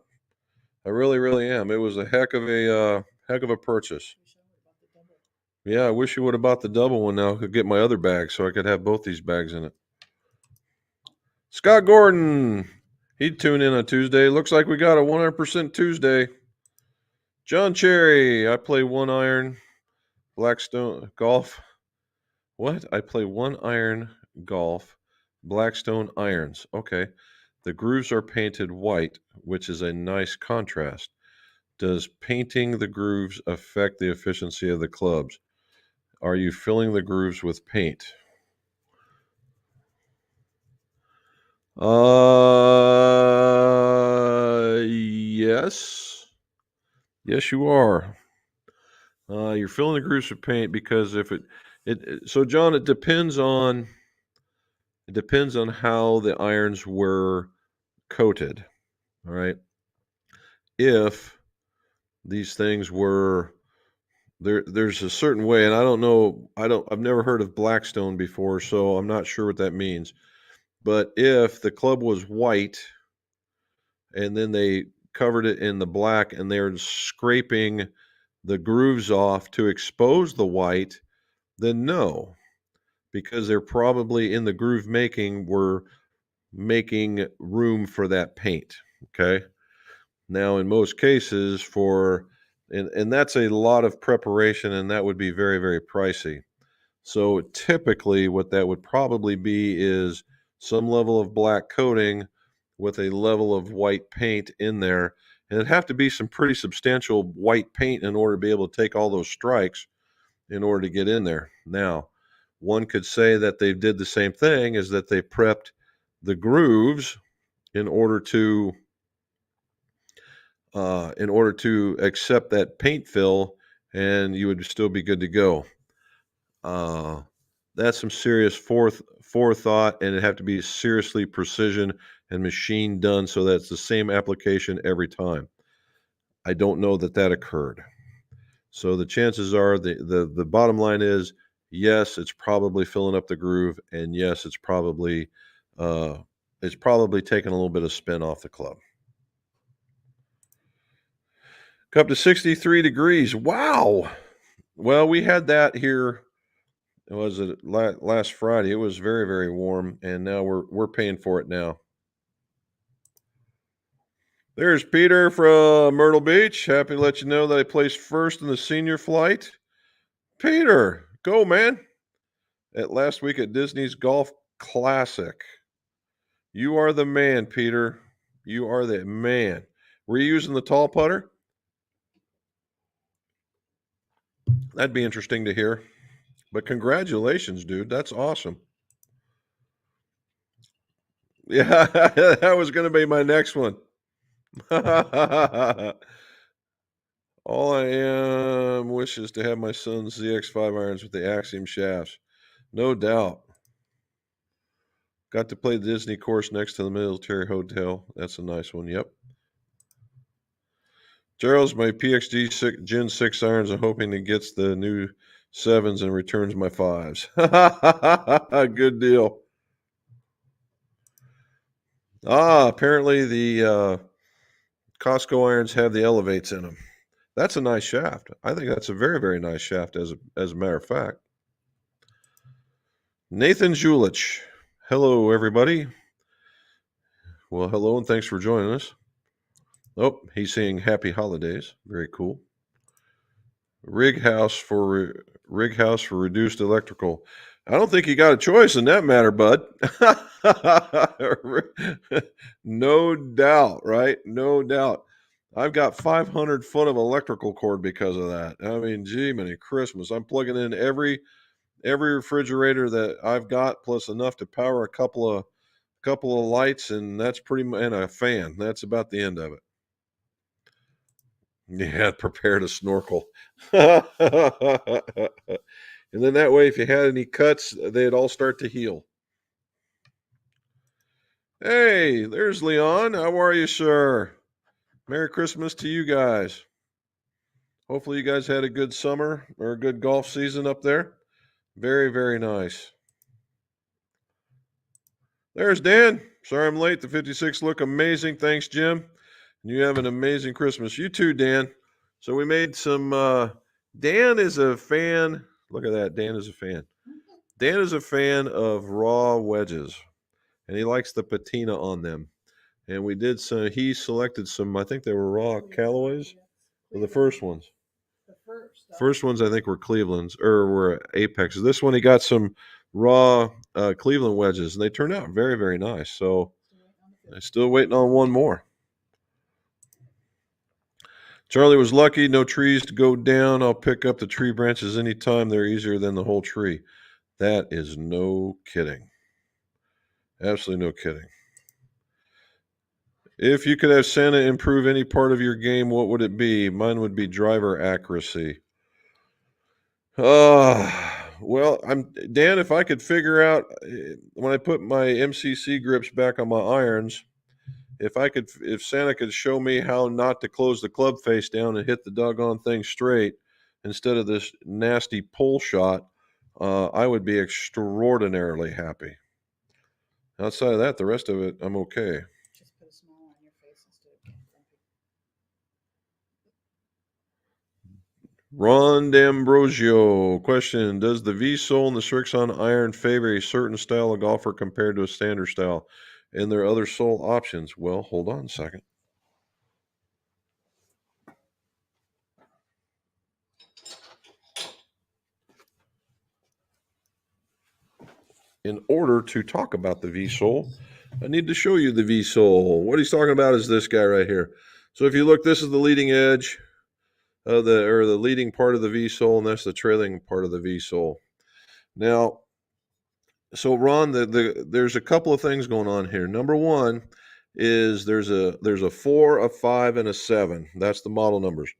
I really, really am. It was a heck of a purchase. Yeah, I wish you would have bought the double one now. I could get my other bag so I could have both these bags in it. Scott Gordon, he'd tune in on Tuesday. Looks like we got a 100% Tuesday. John Cherry, I play 1-iron Blackstone golf. What? I play 1-iron golf, Blackstone irons. Okay. The grooves are painted white, which is a nice contrast. Does painting the grooves affect the efficiency of the clubs? Are you filling the grooves with paint? Yes. Yes, you are. You're filling the grooves with paint because if so John, it depends on how the irons were coated. All right. If these things were there's a certain way, and I've never heard of Blackstone before, so I'm not sure what that means. But if the club was white and then they covered it in the black and they're scraping the grooves off to expose the white, then no, because they're probably in the groove were making room for that paint. Okay. Now, in most cases and that's a lot of preparation, and that would be very, very pricey. So typically what that would probably be is some level of black coating with a level of white paint in there. And it'd have to be some pretty substantial white paint in order to be able to take all those strikes in order to get in there. Now, one could say that they did the same thing, is that they prepped the grooves in order to in order to accept that paint fill, and you would still be good to go. That's some serious forethought, and it'd have to be seriously precision and machine done so that it's the same application every time. I don't know that that occurred. So the chances are the bottom line is yes, it's probably filling up the groove, and yes, it's probably taking a little bit of spin off the club. Up to 63 degrees. Wow. Well, we had that here. It was last Friday. It was very, very warm, and now we're paying for it now. There's Peter from Myrtle Beach. Happy to let you know that I placed first in the senior flight. Peter, go man! At last week at Disney's Golf Classic. You are the man, Peter. You are the man. Were you using the tall putter? That'd be interesting to hear. But congratulations, dude. That's awesome. Yeah, that was going to be my next one. All I am wishes to have my son's ZX5 irons with the Axiom shafts. No doubt. Got to play the Disney course next to the military hotel. That's a nice one. Yep. Gerald's my PXG Gen 6 irons. I'm hoping he gets the new 7s and returns my 5s. Good deal. Apparently the Costco irons have the elevates in them. That's a nice shaft. I think that's a very, very nice shaft as a matter of fact. Nathan Julich. Hello, everybody. Well, hello, and thanks for joining us. Oh, he's saying happy holidays. Very cool. Rig house for reduced electrical. I don't think you got a choice in that matter, bud. No doubt, right? No doubt. I've got 500 foot of electrical cord because of that. I mean, gee, many Christmas. I'm plugging in every refrigerator that I've got, plus enough to power a couple of lights, and that's pretty much, and a fan. That's about the end of it. Yeah, prepare to snorkel. And then that way, if you had any cuts, they'd all start to heal. Hey, there's Leon. How are you, sir? Merry Christmas to you guys. Hopefully you guys had a good summer or a good golf season up there. Very, very nice. There's Dan. Sorry I'm late. The 56 look amazing. Thanks, Jim. You have an amazing Christmas. You too, Dan. So we made some, Dan is a fan. Look at that. Dan is a fan. Dan is a fan of raw wedges, and he likes the patina on them. And we did some, he selected some, I think they were raw Callaways, or the first ones. First ones I think were Cleveland's, or were Apex's. This one he got some raw Cleveland wedges, and they turned out very, very nice. So I'm still waiting on one more. Charlie was lucky, no trees to go down. I'll pick up the tree branches anytime. They're easier than the whole tree. That is no kidding. Absolutely no kidding. If you could have Santa improve any part of your game, what would it be? Mine would be driver accuracy. Well, Dan, if I could figure out when I put my MCC grips back on my irons, if Santa could show me how not to close the club face down and hit the doggone thing straight instead of this nasty pull shot, I would be extraordinarily happy. Outside of that, the rest of it, I'm okay. Just put a smile on your face instead of being grumpy. Ron D'Ambrosio. Question: does the V-sole and the Srixon iron favor a certain style of golfer compared to a standard style? And there are other sole options. Well, hold on a second. In order to talk about the V-sole, I need to show you the V-sole. What he's talking about is this guy right here. So if you look, this is the leading edge of the leading part of the V-sole, and that's the trailing part of the V-sole. Now, so Ron, there's a couple of things going on here. Number one is there's a 4, a 5, and a 7. That's the model numbers.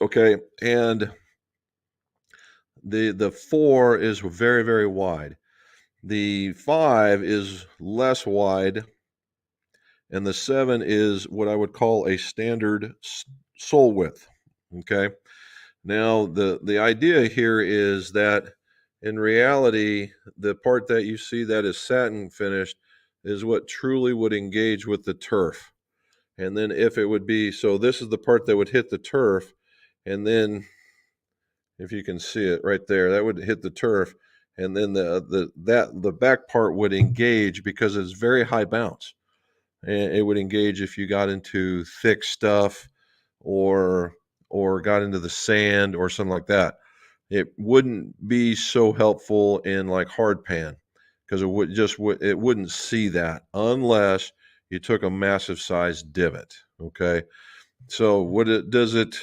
Okay, and the 4 is very, very wide. The 5 is less wide, and the 7 is what I would call a standard sole width. Okay. Now the idea here is that in reality, the part that you see that is satin finished is what truly would engage with the turf. And then if it would be, so this is the part that would hit the turf, and then if you can see it right there, that would hit the turf, and then the back part would engage because it's very high bounce, and it would engage if you got into thick stuff or got into the sand or something like that. It wouldn't be so helpful in like hard pan because it wouldn't see that unless you took a massive size divot. Okay, so does it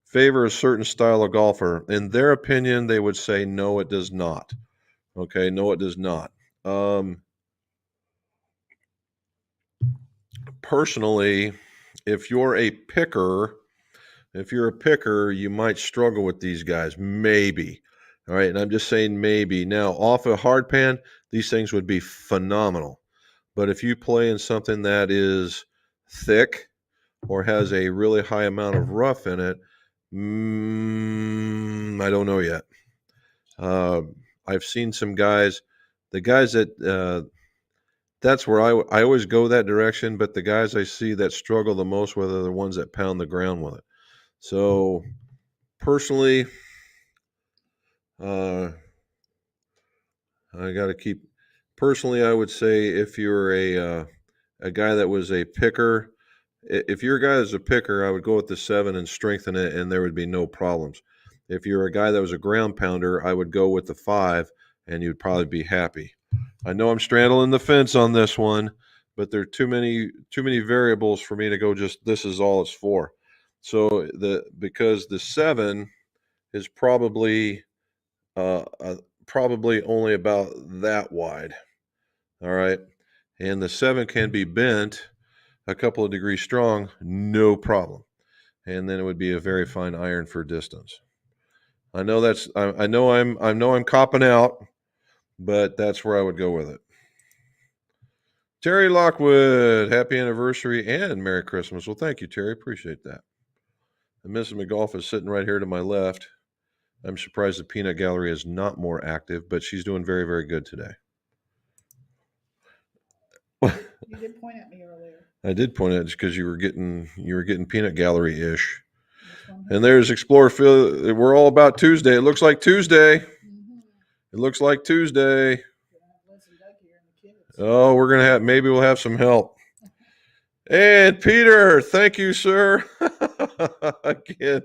favor a certain style of golfer? In their opinion, they would say no, it does not. Okay, no, it does not. Personally, if you're a picker, you might struggle with these guys, maybe. All right, and I'm just saying maybe. Now, off a hard pan, these things would be phenomenal. But if you play in something that is thick or has a really high amount of rough in it, I don't know yet. I've seen some guys, the guys that that's where I always go that direction, but the guys I see that struggle the most with are the ones that pound the ground with it. So personally, I got to keep. Personally, I would say if you're a guy that was a picker, if you're a guy that's a picker, I would go with the 7 and strengthen it, and there would be no problems. If you're a guy that was a ground pounder, I would go with the 5, and you'd probably be happy. I know I'm straddling the fence on this one, but there are too many variables for me to go just this is all it's for. So because the 7 is probably probably only about that wide. All right, and the 7 can be bent a couple of degrees strong, no problem, and then it would be a very fine iron for distance. I know I'm copping out, but that's where I would go with it. Terry Lockwood, happy anniversary and Merry Christmas. Well, thank you, Terry. Appreciate that. And Mrs. McGolf is sitting right here to my left. I'm surprised the peanut gallery is not more active, but she's doing very, very good today. You did point at me earlier. I did point at it because you were getting peanut gallery-ish. And there's Explorer Field. We're all about Tuesday. It looks like Tuesday. Mm-hmm. It looks like Tuesday. Oh, maybe we'll have some help. And Peter, thank you, sir. Again.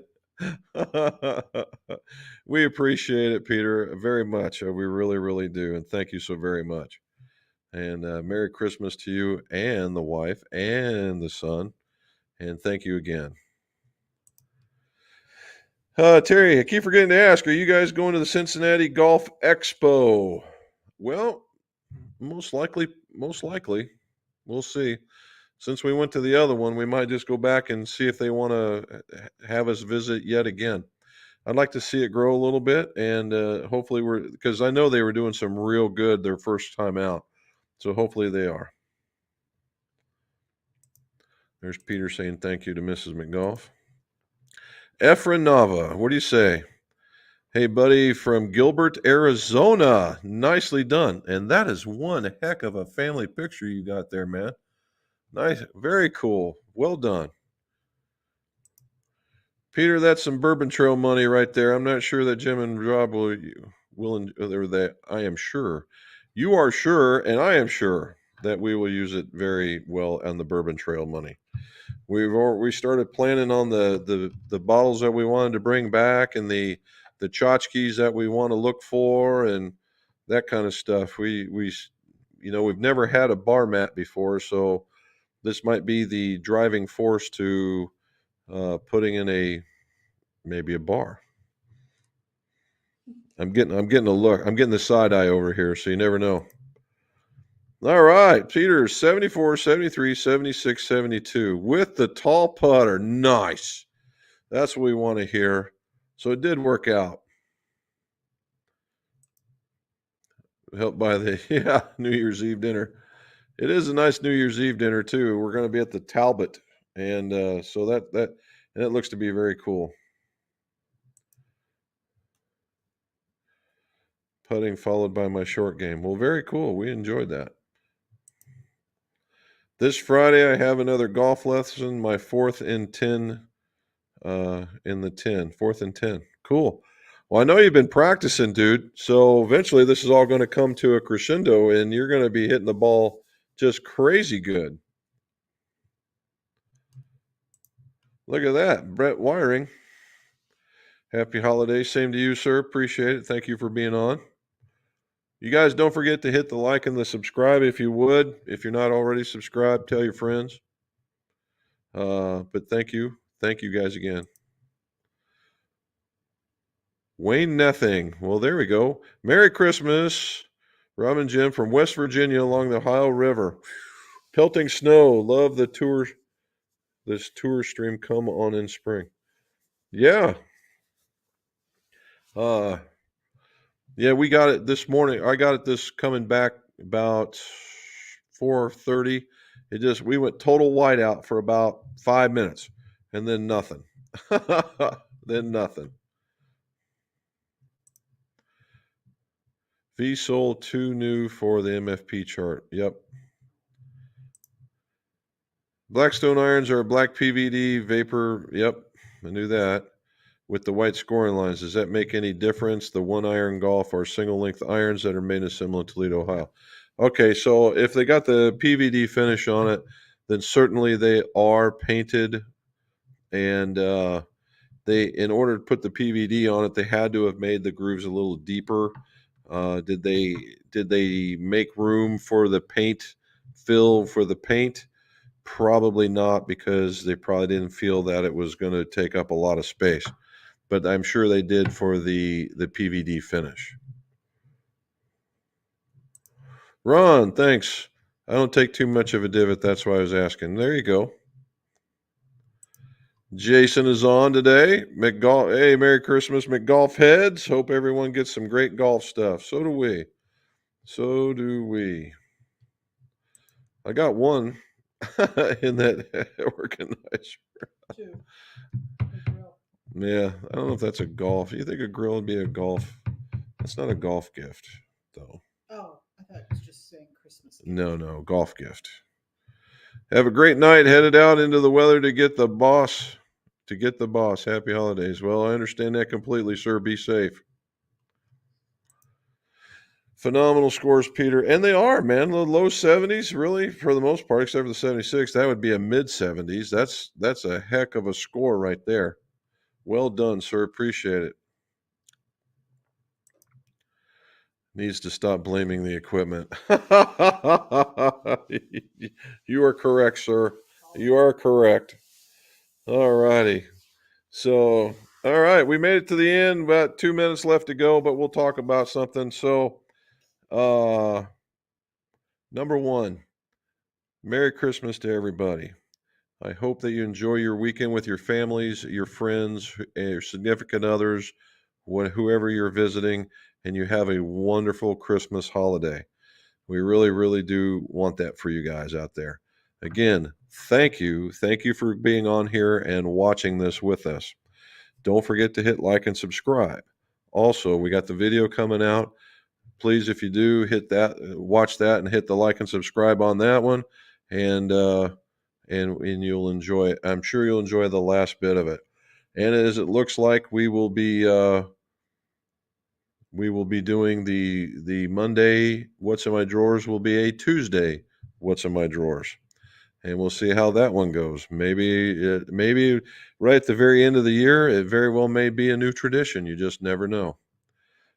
We appreciate it, Peter, very much. We really, really do. And thank you so very much. And Merry Christmas to you and the wife and the son. And thank you again. Terry, I keep forgetting to ask, are you guys going to the Cincinnati Golf Expo? Well, most likely. We'll see. Since we went to the other one, we might just go back and see if they want to have us visit yet again. I'd like to see it grow a little bit, and hopefully because I know they were doing some real good their first time out. So hopefully they are. There's Peter saying thank you to Mrs. McGolf. Efren Nava, what do you say? Hey, buddy, from Gilbert, Arizona. Nicely done. And that is one heck of a family picture you got there, man. Nice. Very cool. Well done. Peter, that's some Bourbon Trail money right there. I'm not sure that Jim and Rob will that. I am sure. You are sure, and I am sure that we will use it very well on the Bourbon Trail money. We started planning on the bottles that we wanted to bring back and the tchotchkes that we want to look for and that kind of stuff. We've never had a bar mat before, so this might be the driving force to putting in maybe a bar. I'm getting a look. I'm getting the side eye over here, so you never know. All right, Peter, 74, 73, 76, 72 with the tall putter. Nice. That's what we want to hear. So it did work out. Helped by the New Year's Eve dinner. It is a nice New Year's Eve dinner too. We're going to be at the Talbot, and so and it looks to be very cool. Putting followed by my short game. Well, very cool. We enjoyed that. This Friday, I have another golf lesson, my 4th and 10 in the 10. 4th and 10. Cool. Well, I know you've been practicing, dude. So eventually this is all going to come to a crescendo, and you're going to be hitting the ball just crazy good. Look at that. Brett Wiring. Happy holidays. Same to you, sir. Appreciate it. Thank you for being on. You guys don't forget to hit the like and the subscribe if you would. If you're not already subscribed, tell your friends. But thank you. Thank you guys again. Wayne Nothing. Well, there we go. Merry Christmas, Rob and Jim from West Virginia along the Ohio River. Pelting snow. Love the tour. This tour stream come on in spring. Yeah. Yeah, we got it this morning. I got it this coming back about 4:30. We went total whiteout for about 5 minutes and then nothing. Then nothing. VSOL 2 new for the MFP chart. Yep. Blackstone irons are black PVD vapor. Yep, I knew that. With the white scoring lines, does that make any difference? The one iron golf or single length irons that are made in similar Toledo, Ohio. Okay, so if they got the PVD finish on it, then certainly they are painted, and in order to put the PVD on it, they had to have made the grooves a little deeper. Did they make room for the paint fill for the paint? Probably not, because they probably didn't feel that it was going to take up a lot of space. But I'm sure they did for the PVD finish. Ron, thanks. I don't take too much of a divot. That's why I was asking. There you go. Jason is on today. McGolf. Hey, Merry Christmas, McGolf heads. Hope everyone gets some great golf stuff. So do we. So do we. I got one in that organizer. Two. A grill. Yeah, I don't know if that's a golf. You think a grill would be a golf? That's not a golf gift, though. Oh, I thought it was just saying Christmas gift. No, golf gift. Have a great night. Headed out into the weather to get the boss. Happy holidays. Well, I understand that completely, sir. Be safe. Phenomenal scores, Peter. And they are, man. The low 70s, really, for the most part, except for the 76. That would be a mid 70s. That's a heck of a score right there. Well done, sir. Appreciate it. Needs to stop blaming the equipment. You are correct, sir. You are correct. All righty. So, all right, we made it to the end. About 2 minutes left to go, but we'll talk about something. So, number one, Merry Christmas to everybody. I hope that you enjoy your weekend with your families, your friends, your significant others, whoever you're visiting, and you have a wonderful Christmas holiday. We really, really do want that for you guys out there. Again, thank you. Thank you for being on here and watching this with us. Don't forget to hit like and subscribe. Also, we got the video coming out. Please, if you do, hit that, watch that, and hit the like and subscribe on that one, and you'll enjoy it. I'm sure you'll enjoy the last bit of it. And as it looks like, we will be doing the Monday What's in My Drawers will be a Tuesday What's in My Drawers. And we'll see how that one goes. Maybe right at the very end of the year, it very well may be a new tradition. You just never know.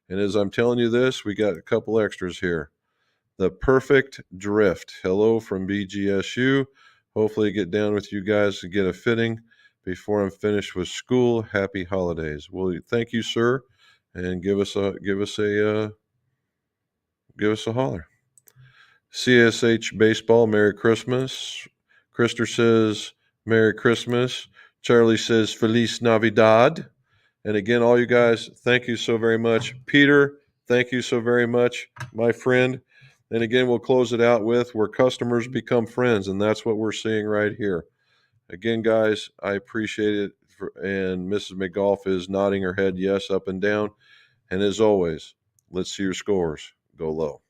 And as I'm telling you this, we got a couple extras here. The Perfect Drift. Hello from BGSU. Hopefully get down with you guys to get a fitting before I'm finished with school. Happy holidays. Well, thank you, sir, and give us a holler. CSH Baseball, Merry Christmas. Krister says, Merry Christmas. Charlie says, Feliz Navidad. And again, all you guys, thank you so very much. Peter, thank you so very much, my friend. And again, we'll close it out with where customers become friends, and that's what we're seeing right here. Again, guys, I appreciate it. And Mrs. McGolf is nodding her head yes, up and down. And as always, let's see your scores go low.